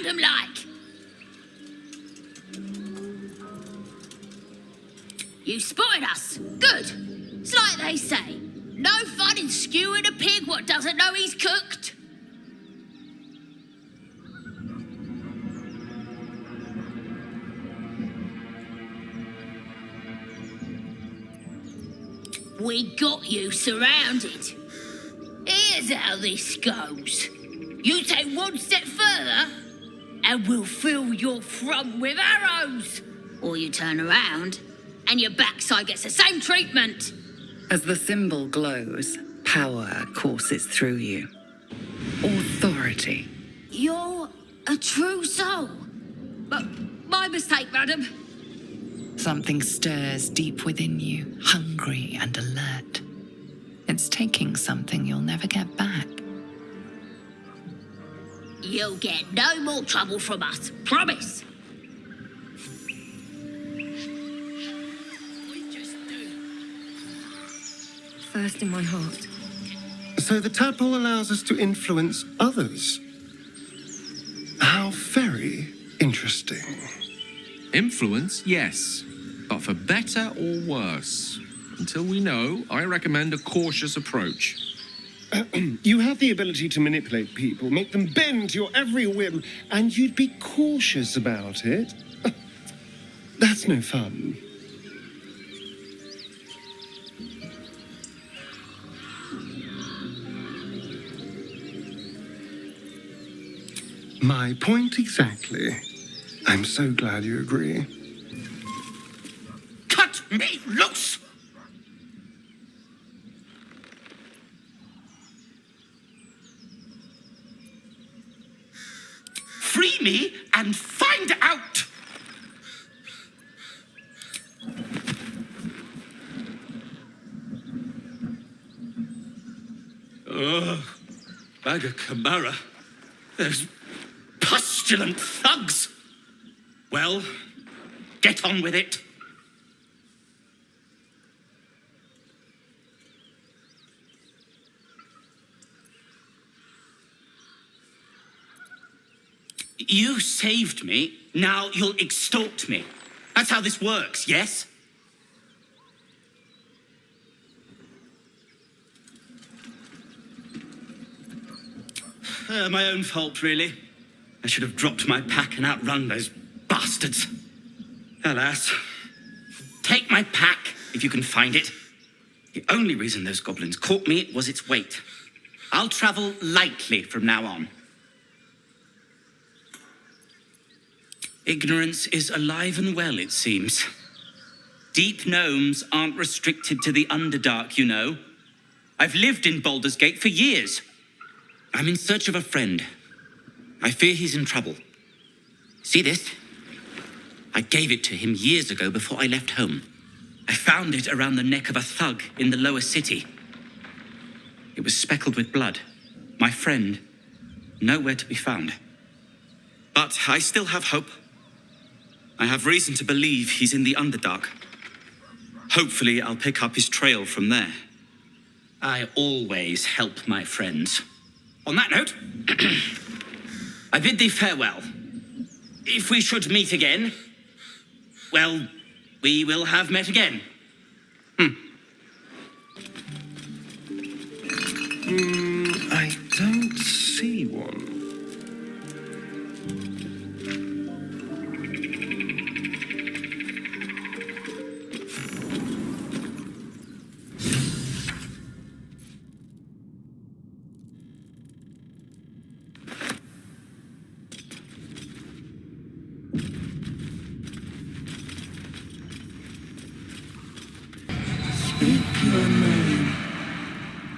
them like? You spotted us. Good. It's like they say. No fun in skewing a pig what doesn't know he's cooked. We got you surrounded. Here's how this goes. You take one step further, and we'll fill your front with arrows. Or you turn around, and your backside gets the same treatment. As the symbol glows, power courses through you. Authority. You're a true soul. But my mistake, madam. Something stirs deep within you, hungry and alert. It's taking something you'll never get back. You'll get no more trouble from us, promise. First in my heart. So the tadpole allows us to influence others. How very interesting. Influence, yes. But for better or worse. Until we know, I recommend a cautious approach. You have the ability to manipulate people, make them bend to your every whim, and you'd be cautious about it. That's no fun. My point exactly. I'm so glad you agree. Cut me loose! Free me and find out! Ugh, Bagger Kamara. Those pestilent thugs! Well, get on with it. You saved me, now you'll extort me. That's how this works, yes? My own fault, really. I should have dropped my pack and outrun those bastards. Alas. Take my pack, if you can find it. The only reason those goblins caught me was its weight. I'll travel lightly from now on. Ignorance is alive and well, it seems. Deep gnomes aren't restricted to the Underdark, you know. I've lived in Baldur's Gate for years. I'm in search of a friend. I fear he's in trouble. See this? I gave it to him years ago before I left home. I found it around the neck of a thug in the lower city. It was speckled with blood. My friend, nowhere to be found. But I still have hope. I have reason to believe he's in the Underdark. Hopefully, I'll pick up his trail from there. I always help my friends. On that note, I bid thee farewell. If we should meet again, well, we will have met again. I don't see one.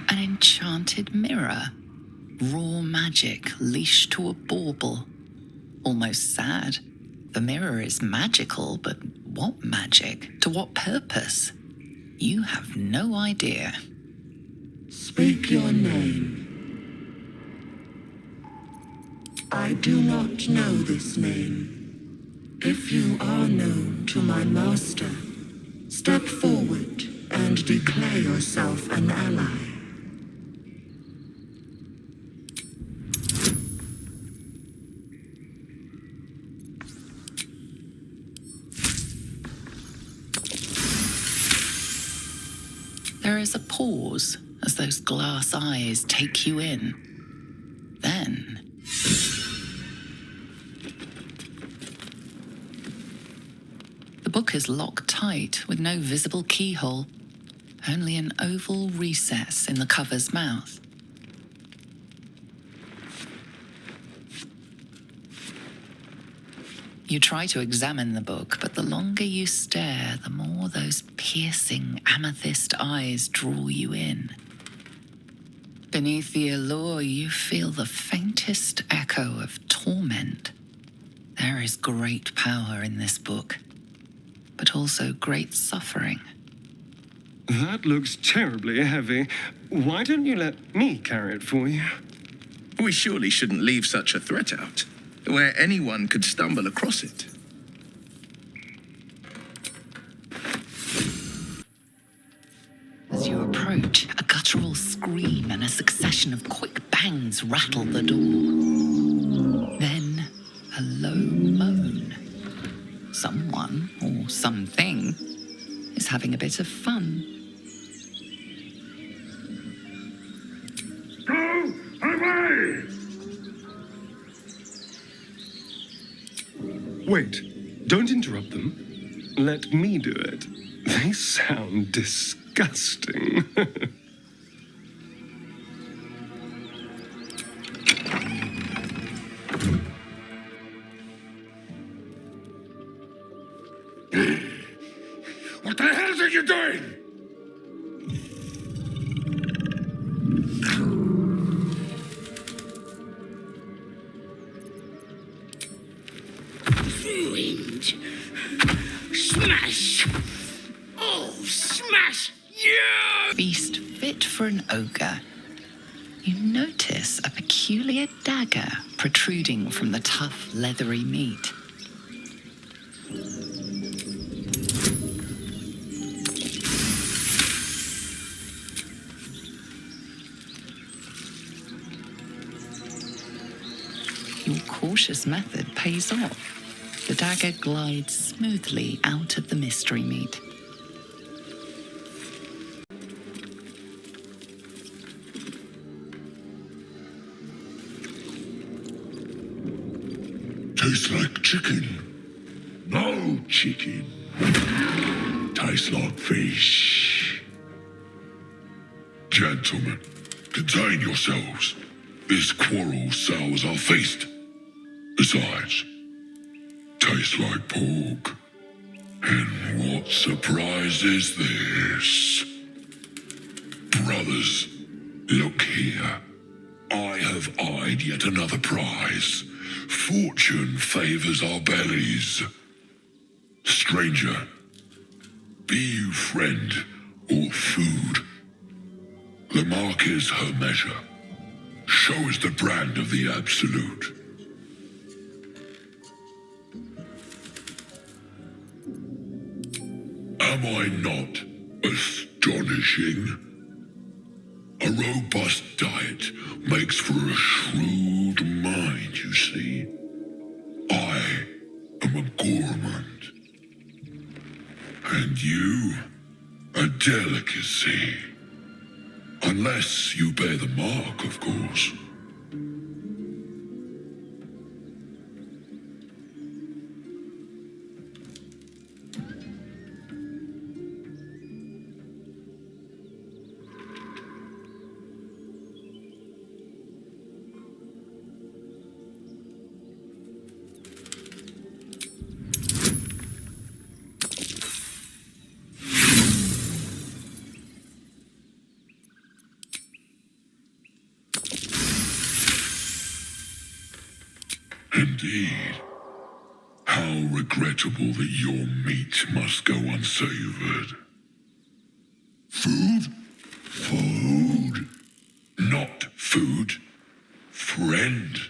An enchanted mirror. Raw magic leashed to a bauble. Almost sad. The mirror is magical, but what magic? To what purpose? You have no idea. Speak your name. I do not know this name. If you are known to my master, step forward and declare yourself an ally. There is a pause as those glass eyes take you in. Then, the book is locked tight with no visible keyhole, only an oval recess in the cover's mouth. You try to examine the book, but the longer you stare, the more those piercing amethyst eyes draw you in. Beneath the allure, you feel the faintest echo of torment. There is great power in this book, but also great suffering. That looks terribly heavy. Why don't you let me carry it for you? We surely shouldn't leave such a threat out, where anyone could stumble across it. As you approach, a guttural scream and a succession of quick bangs rattle the door. Then, a low moan. Someone, or something, is having a bit of fun. Go away! Wait, don't interrupt them. Let me do it. They sound disgusting. What the hell are you doing? Ruined. Smash! Oh, smash! Yeah! Feast fit for an ogre. You notice a peculiar dagger protruding from the tough, leathery meat. Your cautious method pays off. The dagger glides smoothly out of the mystery meat. Tastes like chicken. No chicken. Tastes like fish. Gentlemen, contain yourselves. This quarrel sours our feast. Besides, tastes like pork. And what surprise is this? Brothers, look here. I have eyed yet another prize. Fortune favors our bellies. Stranger, be you friend or food, the mark is her measure. Show us the brand of the absolute. Am I not astonishing? A robust diet makes for a shrewd mind, you see. I am a gourmand. And you, a delicacy. Unless you bear the mark, of course. Indeed. How regrettable that your meat must go unsavored. Food? Food. Not food. Friend.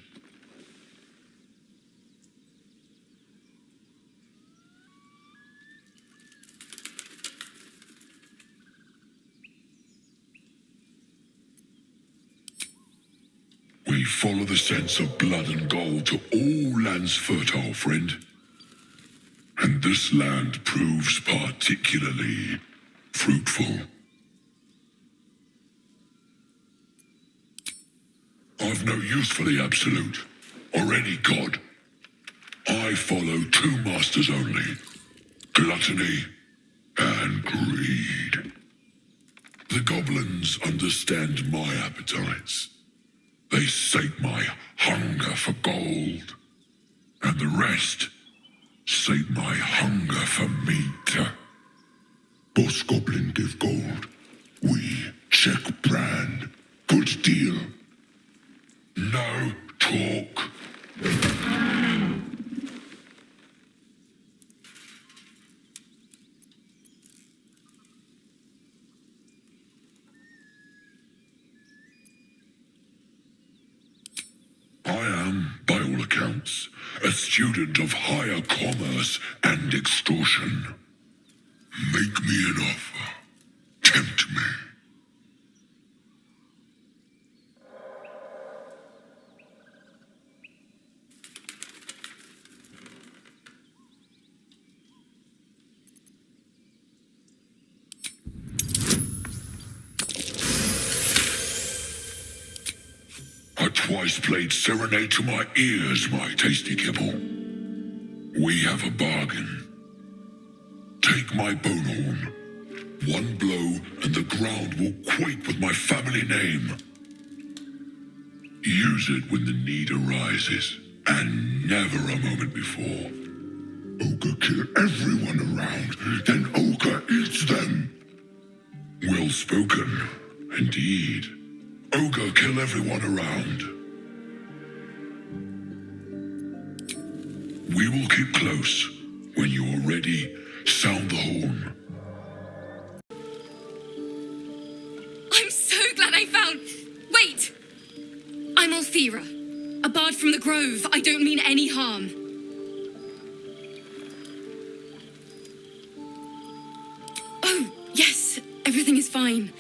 We follow the sense of blood and gold to all lands fertile, friend. And this land proves particularly fruitful. I've no use for the Absolute, or any god. I follow two masters only, gluttony and greed. The goblins understand my appetites. They sate my hunger for gold, and the rest sate my hunger for meat. Boss Goblin give gold. We check brand. Good deal. No talk. I am, by all accounts, a student of higher commerce and extortion. Make me an offer. Tempt me. A twice-played serenade to my ears, my tasty kibble. We have a bargain. Take my bone horn. One blow, and the ground will quake with my family name. Use it when the need arises, and never a moment before. Ogre kill everyone around, then Ogre eats them. Well spoken, indeed. Ogre kill everyone around. We will keep close. When you are ready, sound the horn. I'm so glad I found... Wait! I'm Althera, a bard from the Grove. I don't mean any harm. Oh, yes, everything is fine.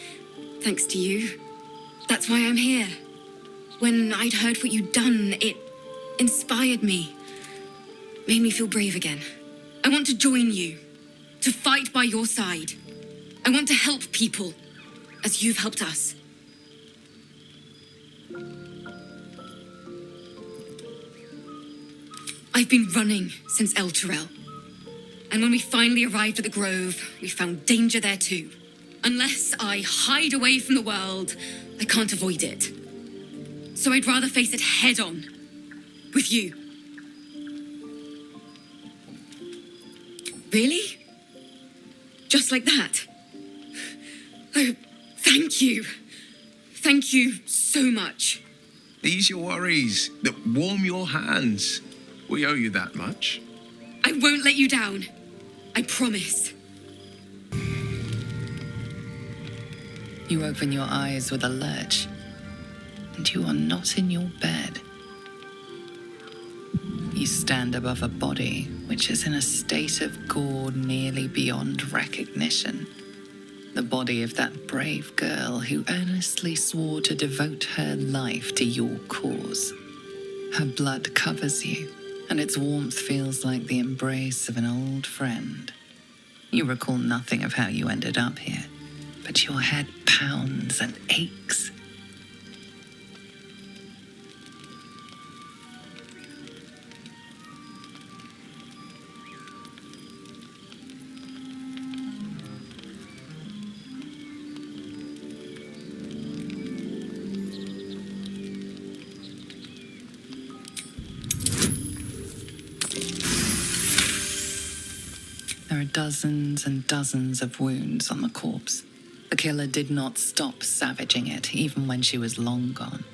Thanks to you. That's why I'm here. When I'd heard what you'd done, it inspired me. Made me feel brave again. I want to join you. To fight by your side. I want to help people, as you've helped us. I've been running since El Turel. And when we finally arrived at the Grove, we found danger there too. Unless I hide away from the world, I can't avoid it. So I'd rather face it head on. With you. Really? Just like that? Oh, thank you. Thank you so much. Ease your worries. Warm your hands. We owe you that much. I won't let you down. I promise. You open your eyes with a lurch, and you are not in your bed. You stand above a body which is in a state of gore nearly beyond recognition. The body of that brave girl who earnestly swore to devote her life to your cause. Her blood covers you, and its warmth feels like the embrace of an old friend. You recall nothing of how you ended up here, but your head pounds and aches. There are dozens and dozens of wounds on the corpse. The killer did not stop savaging it, even when she was long gone.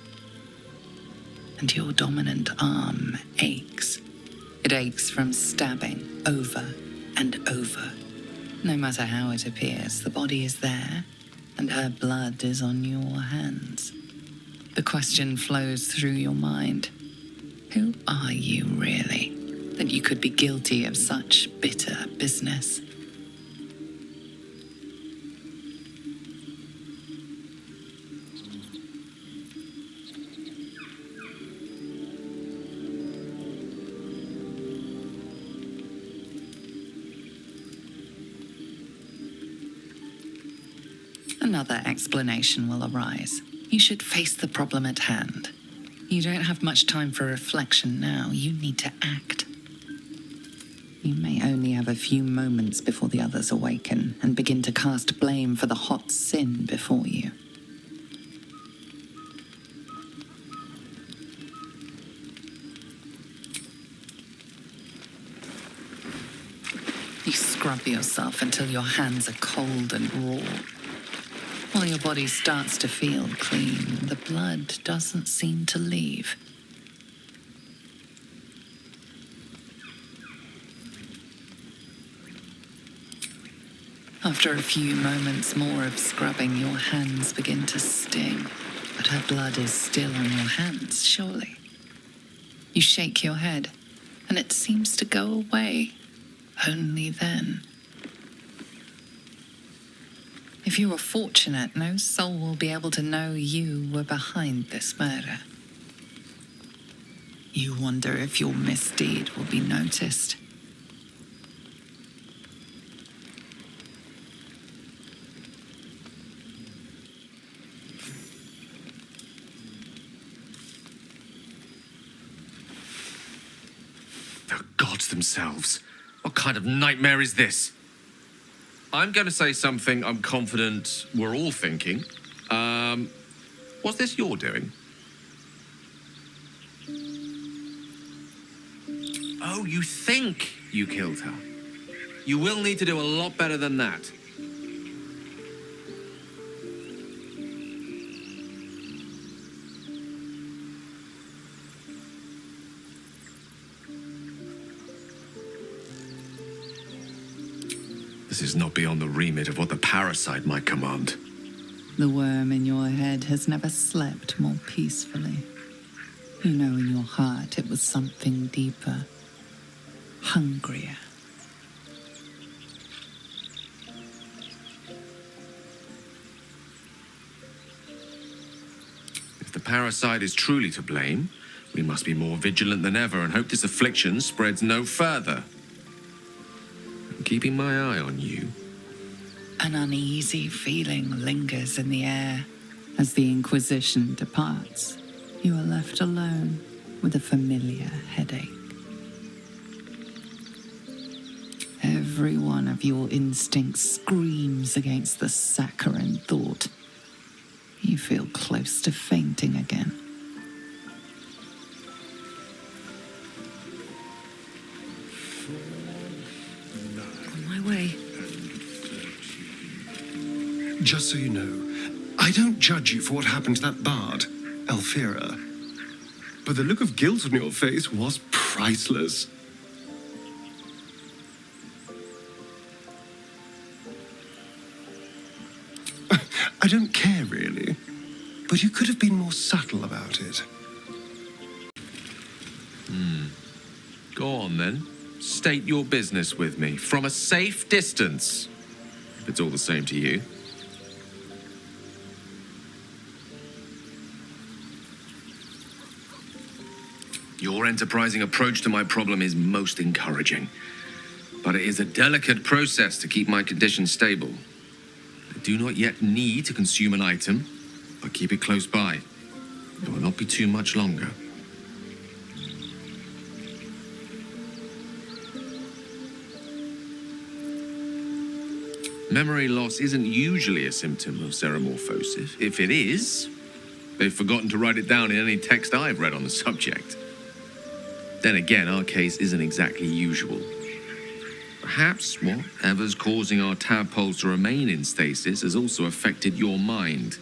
And your dominant arm aches. It aches from stabbing over and over. No matter how it appears, the body is there, and her blood is on your hands. The question flows through your mind. Who are you really, that you could be guilty of such bitter business? Another explanation will arise. You should face the problem at hand. You don't have much time for reflection now. You need to act. You may only have a few moments before the others awaken and begin to cast blame for the hot sin before you. You scrub yourself until your hands are cold and raw. While your body starts to feel clean, the blood doesn't seem to leave. After a few moments more of scrubbing, your hands begin to sting, but her blood is still on your hands, surely. You shake your head, and it seems to go away. Only then. If you are fortunate, no soul will be able to know you were behind this murder. You wonder if your misdeed will be noticed. The gods themselves. What kind of nightmare is this? I'm going to say something I'm confident we're all thinking. Was this your doing? Oh, you think you killed her? You will need to do a lot better than that. This is not beyond the remit of what the parasite might command. The worm in your head has never slept more peacefully. You know in your heart it was something deeper, hungrier. If the parasite is truly to blame, we must be more vigilant than ever and hope this affliction spreads no further. I'm keeping my eye on you. An uneasy feeling lingers in the air. As the Inquisition departs, you are left alone with a familiar headache. Every one of your instincts screams against the saccharine thought. You feel close to fainting again. On my way. Just so you know, I don't judge you for what happened to that bard, Elfira. But the look of guilt on your face was priceless. I don't care, really. But you could have been more subtle about it. Go on, then. State your business with me, from a safe distance, if it's all the same to you. Your enterprising approach to my problem is most encouraging. But it is a delicate process to keep my condition stable. I do not yet need to consume an item, but keep it close by. It will not be too much longer. Memory loss isn't usually a symptom of ceremorphosis. If it is, they've forgotten to write it down in any text I've read on the subject. Then again, our case isn't exactly usual. Perhaps whatever's causing our tadpoles to remain in stasis has also affected your mind.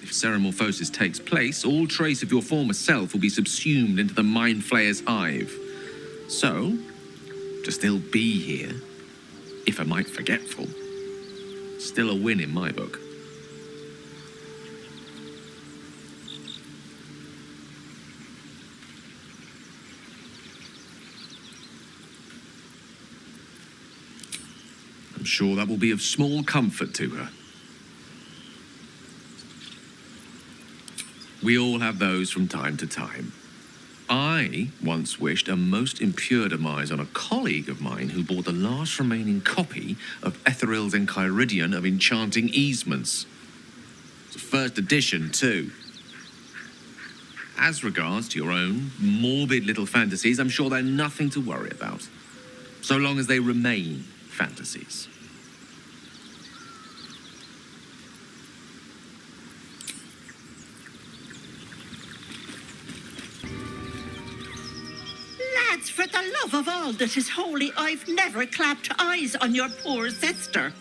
If ceremorphosis takes place, all trace of your former self will be subsumed into the Mind Flayer's hive. So, to still be here, if a mite forgetful, still a win in my book. I'm sure that will be of small comfort to her. We all have those from time to time. I once wished a most impure demise on a colleague of mine who bought the last remaining copy of Etheril's Enchiridion of Enchanting Easements. It's a first edition, too. As regards to your own morbid little fantasies, I'm sure they're nothing to worry about. So long as they remain fantasies. Lads, for the love of all that is holy, I've never clapped eyes on your poor sister.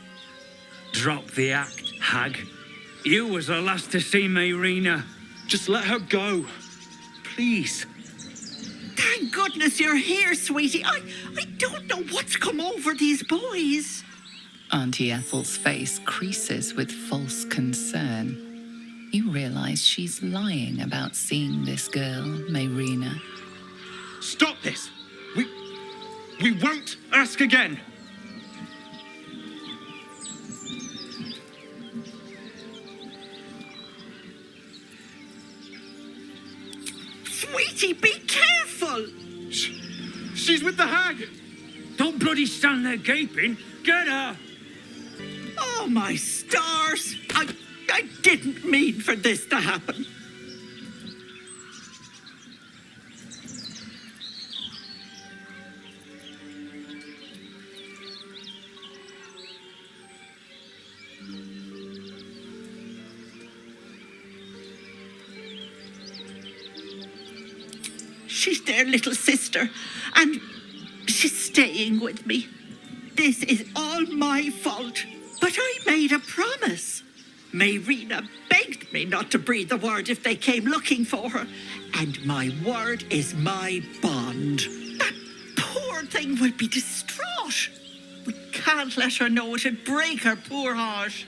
Drop the act, hag. You was the last to see Mayrina. Just let her go. Please. Thank goodness you're here, sweetie. I don't know what's come over these boys. Auntie Ethel's face creases with false concern. You realize she's lying about seeing this girl, Mayrina. Stop this! We won't ask again! Sweetie, be careful! She's with the hag! Don't bloody stand there gaping. Get her! Oh, my stars! I didn't mean for this to happen. She's their little sister, and she's staying with me. This is all my fault, but I made a promise. Mayrina begged me not to breathe a word if they came looking for her, and my word is my bond. That poor thing will be distraught. We can't let her know, it'd break her poor heart.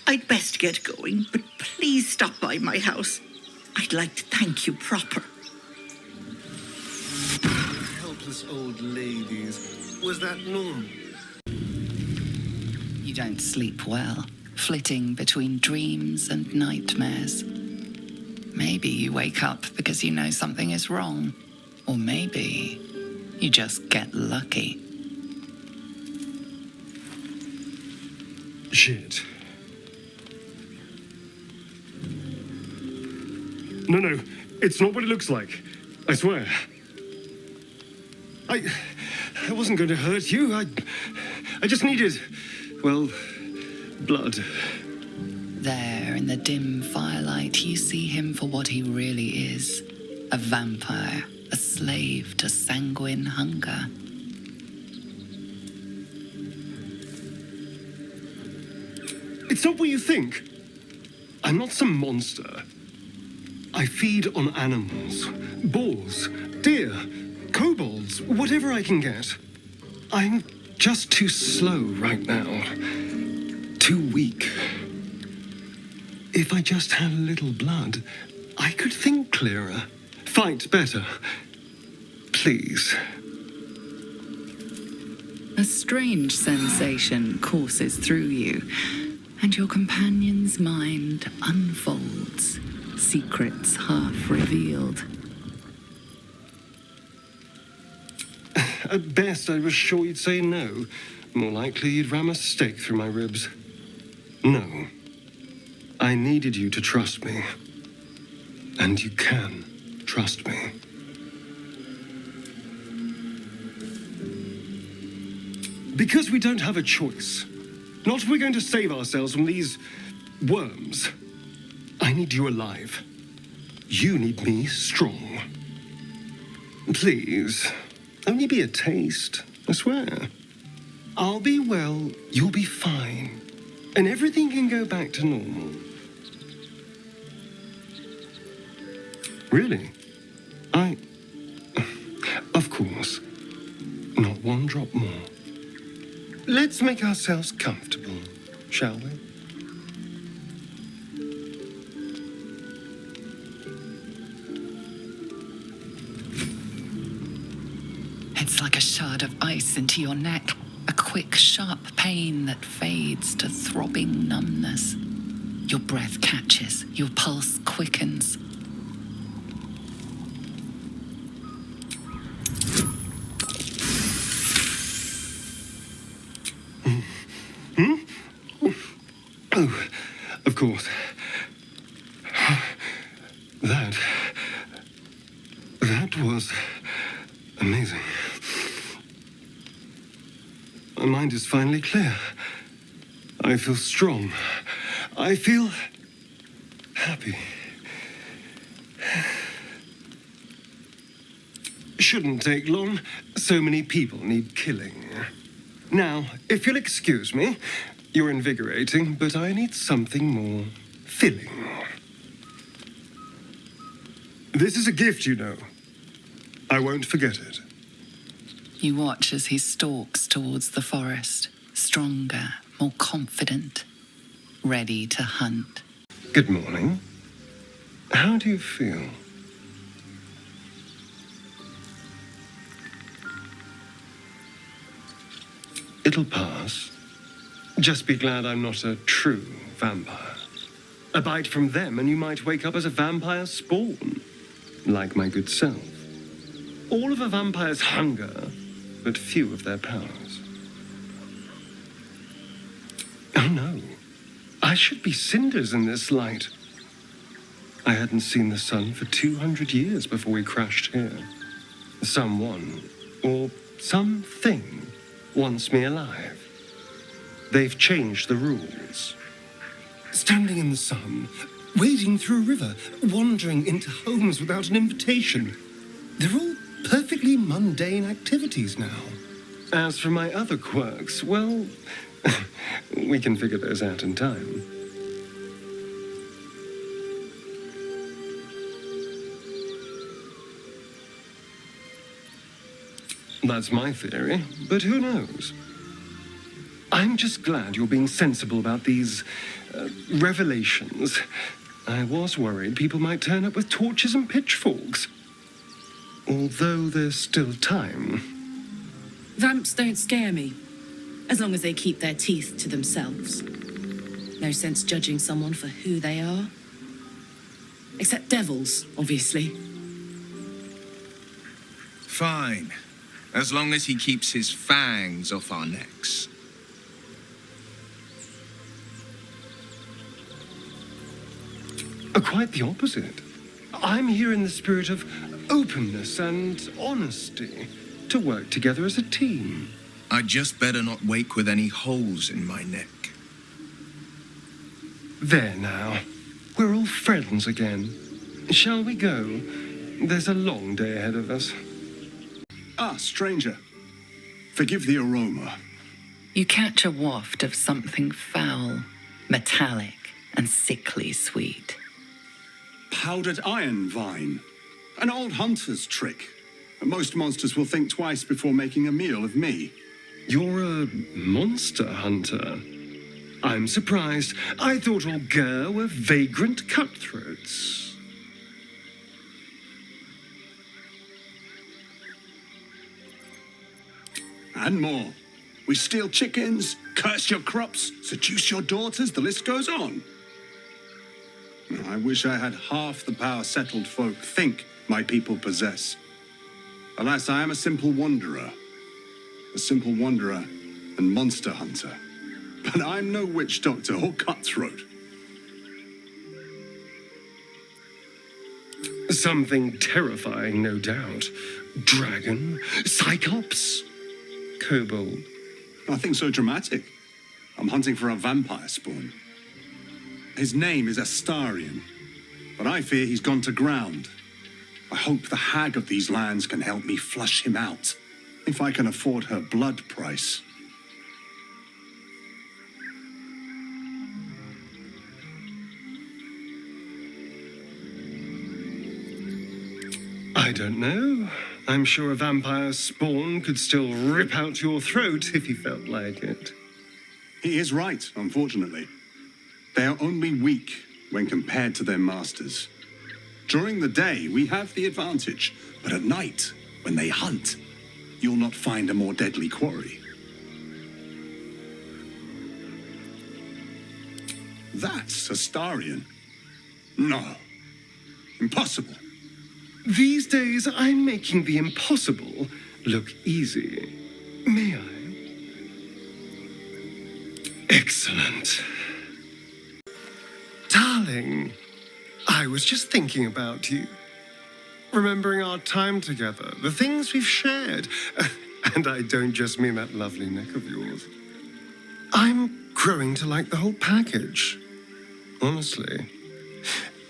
I'd best get going, but please stop by my house. I'd like to thank you proper. Helpless old ladies. Was that normal? You don't sleep well, flitting between dreams and nightmares. Maybe you wake up because you know something is wrong. Or maybe you just get lucky. Shit. No, it's not what it looks like. I swear. I wasn't going to hurt you. I just needed, well, blood. There, in the dim firelight, you see him for what he really is. A vampire, a slave to sanguine hunger. It's not what you think. I'm not some monster. I feed on animals, boars, deer, kobolds, whatever I can get. I'm just too slow right now. Too weak. If I just had a little blood, I could think clearer, fight better. Please. A strange sensation courses through you, and your companion's mind unfolds, secrets half revealed. At best, I was sure you'd say no. More likely, you'd ram a stake through my ribs. No. I needed you to trust me. And you can trust me. Because we don't have a choice. Not if we're going to save ourselves from these worms. I need you alive. You need me strong. Please, only be a taste, I swear. I'll be well, you'll be fine. And everything can go back to normal. Really? Of course. Not one drop more. Let's make ourselves comfortable, shall we? It's like a shard of ice into your neck, a quick, sharp pain that fades to throbbing numbness. Your breath catches, your pulse quickens. Oh, of course. That That was amazing. My mind is finally clear. I feel strong. I feel happy. Shouldn't take long. So many people need killing. Now, if you'll excuse me, you're invigorating, but I need something more filling. This is a gift, you know. I won't forget it. You watch as he stalks towards the forest, stronger, more confident, ready to hunt. Good morning. How do you feel? It'll pass. Just be glad I'm not a true vampire. A bite from them and you might wake up as a vampire spawn, like my good self. All of a vampire's hunger, but few of their powers. Oh no, I should be cinders in this light. I hadn't seen the sun for 200 years before we crashed here. Someone, or something, wants me alive. They've changed the rules. Standing in the sun, wading through a river, wandering into homes without an invitation. They're all perfectly mundane activities now. As for my other quirks, well, we can figure those out in time. That's my theory, but who knows? I'm just glad you're being sensible about these revelations. I was worried people might turn up with torches and pitchforks. Although there's still time. Vamps don't scare me, as long as they keep their teeth to themselves. No sense judging someone for who they are. Except devils, obviously. Fine. As long as he keeps his fangs off our necks. Quite the opposite. I'm here in the spirit of openness and honesty to work together as a team. I'd just better not wake with any holes in my neck. There now. We're all friends again. Shall we go? There's a long day ahead of us. Ah, stranger. Forgive the aroma. You catch a waft of something foul, metallic, and sickly sweet. Powdered iron vine. An old hunter's trick. Most monsters will think twice before making a meal of me. You're a monster hunter. I'm surprised. I thought all Ger were vagrant cutthroats. And more. We steal chickens, curse your crops, seduce your daughters, the list goes on. I wish I had half the power settled folk think my people possess. Alas, I am a simple wanderer. A simple wanderer and monster hunter. But I'm no witch doctor or cutthroat. Something terrifying, no doubt. Dragon, Cyclops, Kobold. Nothing so dramatic. I'm hunting for a vampire spawn. His name is Astarion, but I fear he's gone to ground. I hope the hag of these lands can help me flush him out, if I can afford her blood price. I don't know. I'm sure a vampire spawn could still rip out your throat if he felt like it. He is right, unfortunately. They are only weak when compared to their masters. During the day, we have the advantage, but at night, when they hunt, you'll not find a more deadly quarry. That's Astarion. No. Impossible. These days, I'm making the impossible look easy. May I? Excellent. Darling, I was just thinking about you. remembering our time together, the things we've shared. And I don't just mean that lovely neck of yours. I'm growing to like the whole package, honestly.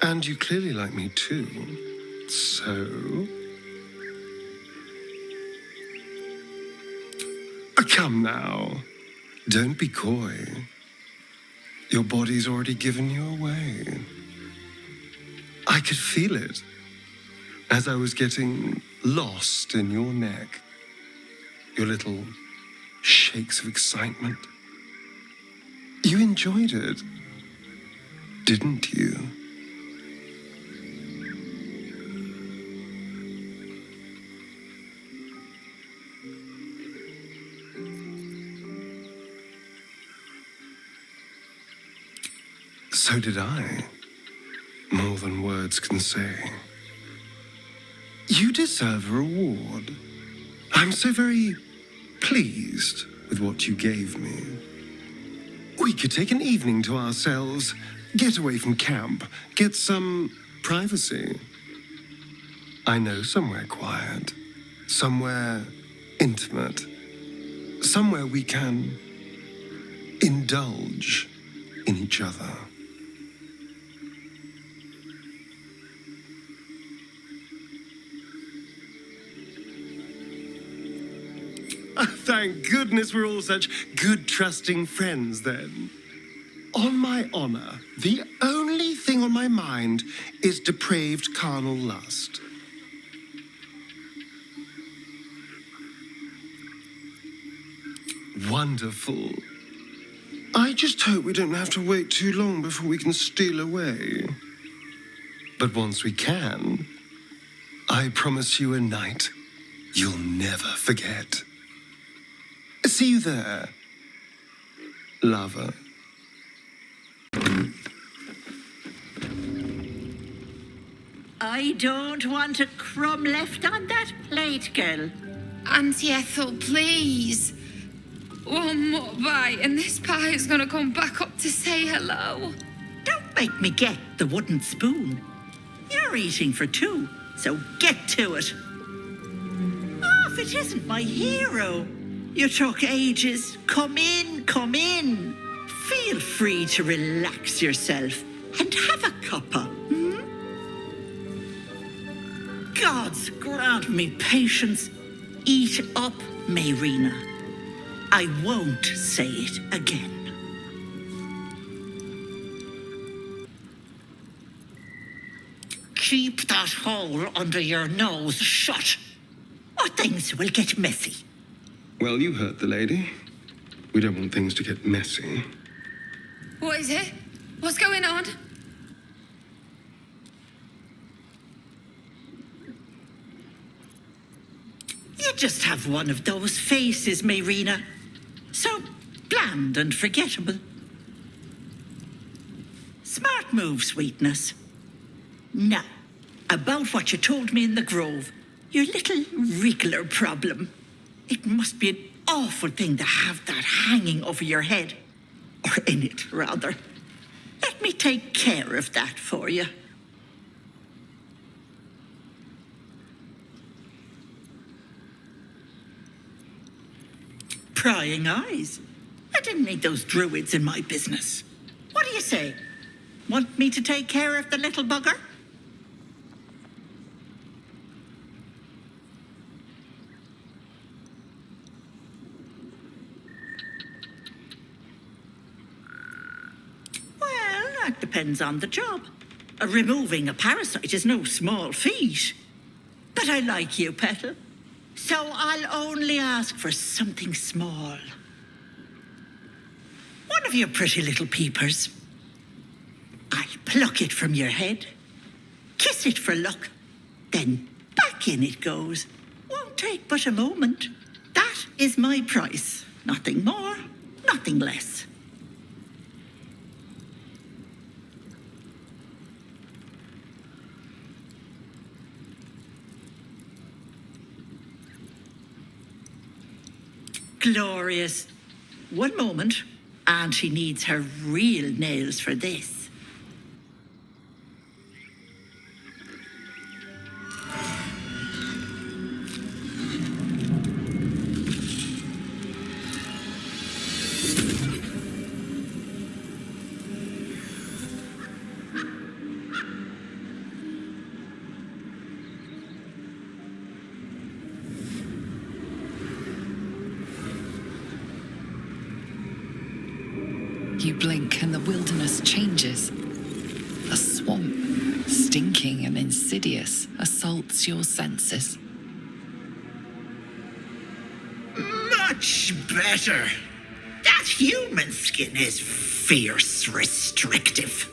And you clearly like me too. So... Come now. Don't be coy. Your body's already given you away. I could feel it as I was getting lost in your neck. Your little shakes of excitement. You enjoyed it, didn't you? So did I. More than words can say. You deserve a reward. I'm so very pleased with what you gave me. We could take an evening to ourselves, get away from camp, get some privacy. I know somewhere quiet, somewhere intimate, somewhere we can indulge in each other. Thank goodness we're all such good, trusting friends, then. On my honor, the only thing on my mind is depraved carnal lust. Wonderful. I just hope we don't have to wait too long before we can steal away. But once we can, I promise you a night you'll never forget. See you there, lover. I don't want a crumb left on that plate, girl. Auntie Ethel, please. One more bite and this pie is gonna come back up to say hello. Don't make me get the wooden spoon. You're eating for two, so get to it. Oh, if it isn't my hero. You took ages. Come in, come in. Feel free to relax yourself and have a cuppa, hmm? Gods grant me patience. Eat up, Mayrina. I won't say it again. Keep that hole under your nose shut, or things will get messy. Well, you heard the lady. We don't want things to get messy. What is it? What's going on? You just have one of those faces, Mayrina. So bland and forgettable. Smart move, sweetness. Now, about what you told me in the grove. Your little wriggler problem. It must be an awful thing to have that hanging over your head. Or in it, rather. Let me take care of that for you. Prying eyes. I didn't need those druids in my business. What do you say? Want me to take care of the little bugger? Well, that depends on the job. Removing a parasite is no small feat. But I like you, Petal. So I'll only ask for something small. One of your pretty little peepers. I'll pluck it from your head, kiss it for luck, then back in it goes. Won't take but a moment. That is my price. Nothing more, nothing less. Glorious. One moment, and she needs her real nails for this. You blink and the wilderness changes. A swamp, stinking and insidious, assaults your senses. Much better. That human skin is fierce restrictive.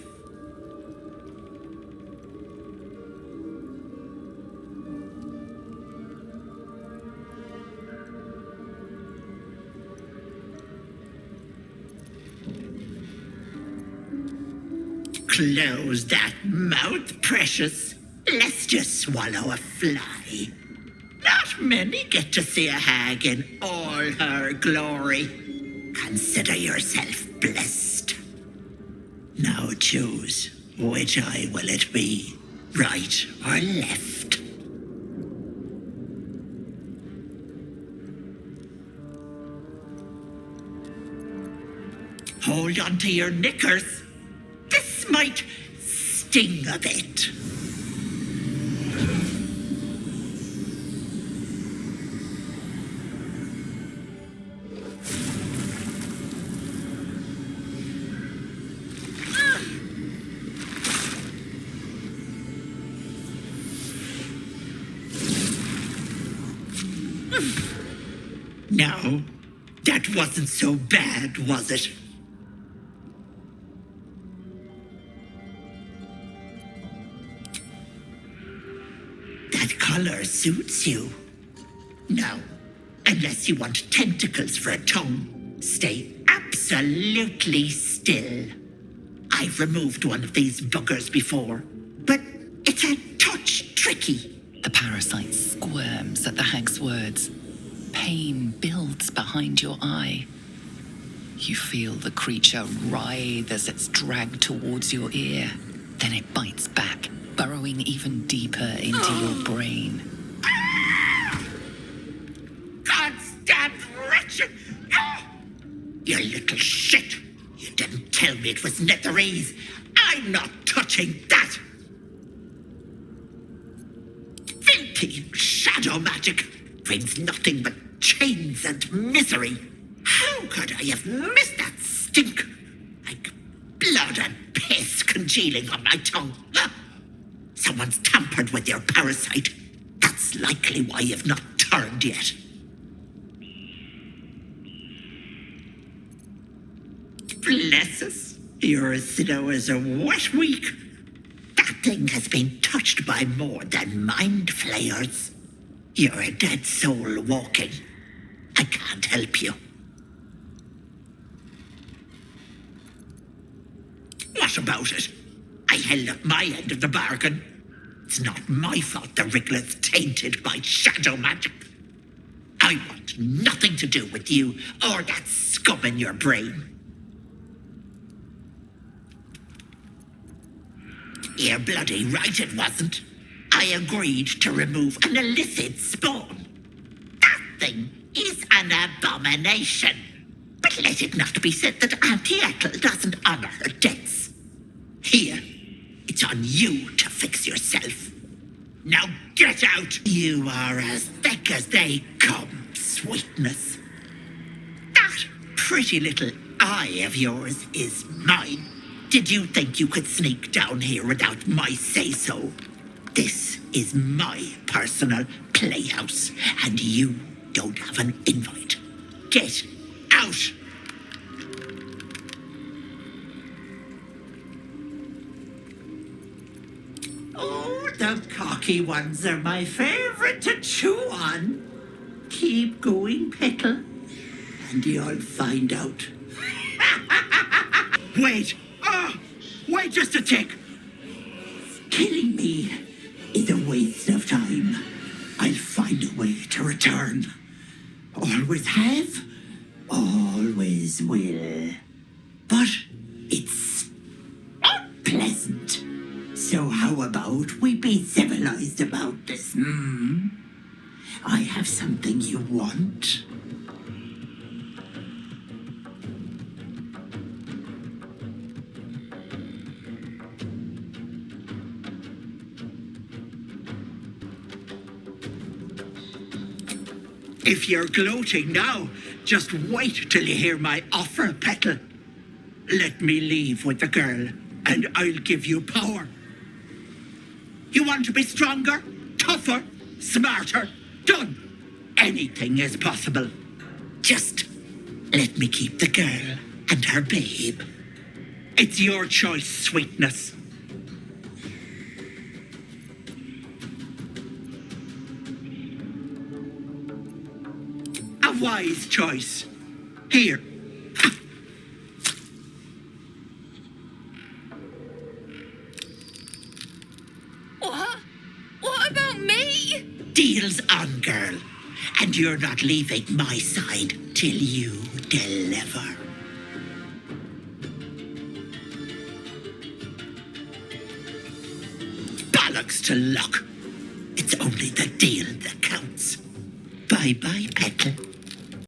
Close that mouth, precious, lest you swallow a fly. Not many get to see a hag in all her glory. Consider yourself blessed. Now choose, which eye will it be, right or left? Hold on to your knickers. This might sting a bit. No, that wasn't so bad, was it? That color suits you. No, unless you want tentacles for a tongue, stay absolutely still. I've removed one of these buggers before, but it's a touch tricky. The parasite squirms at the hag's words. Pain builds behind your eye. You feel the creature writhe as it's dragged towards your ear. Then it bites back, burrowing even deeper into your brain. Goddamn wretched! You little shit! You didn't tell me it was Netherese. I'm not touching that! Filthy shadow magic brings nothing but chains and misery. How could I have missed that stink? Like blood and piss congealing on my tongue. Someone's tampered with your parasite. That's likely why you've not turned yet. Bless us. You're as slow as a wet week. That thing has been touched by more than mind flayers. You're a dead soul walking. I can't help you. What about it? I held up my end of the bargain. It's not my fault the Wriggler's tainted by shadow magic. I want nothing to do with you or that scum in your brain. You're bloody right it wasn't. I agreed to remove an illicit spawn. That thing is an abomination. But let it not be said that Auntie Ethel doesn't honor her debts. Here, it's on you to fix yourself. Now get out! You are as thick as they come, sweetness. That pretty little eye of yours is mine. Did you think you could sneak down here without my say-so? This is my personal playhouse, and you don't have an invite. Get out! Oh, the cocky ones are my favorite to chew on. Keep going, Petal, and you'll find out. Wait! Wait just a tick! Killing me is a waste of time. I'll find a way to return. Always have, always will. But it's unpleasant. So how about we be civilized about this, I have something you want. If you're gloating now, just wait till you hear my offer, Petal. Let me leave with the girl, and I'll give you power. You want to be stronger, tougher, smarter? Done. Anything is possible. Just let me keep the girl and her babe. It's your choice, sweetness. A wise choice. Here. What about me? Deal's on, girl. And you're not leaving my side till you deliver. Bollocks to luck. It's only the deal that counts. Bye-bye, Petal.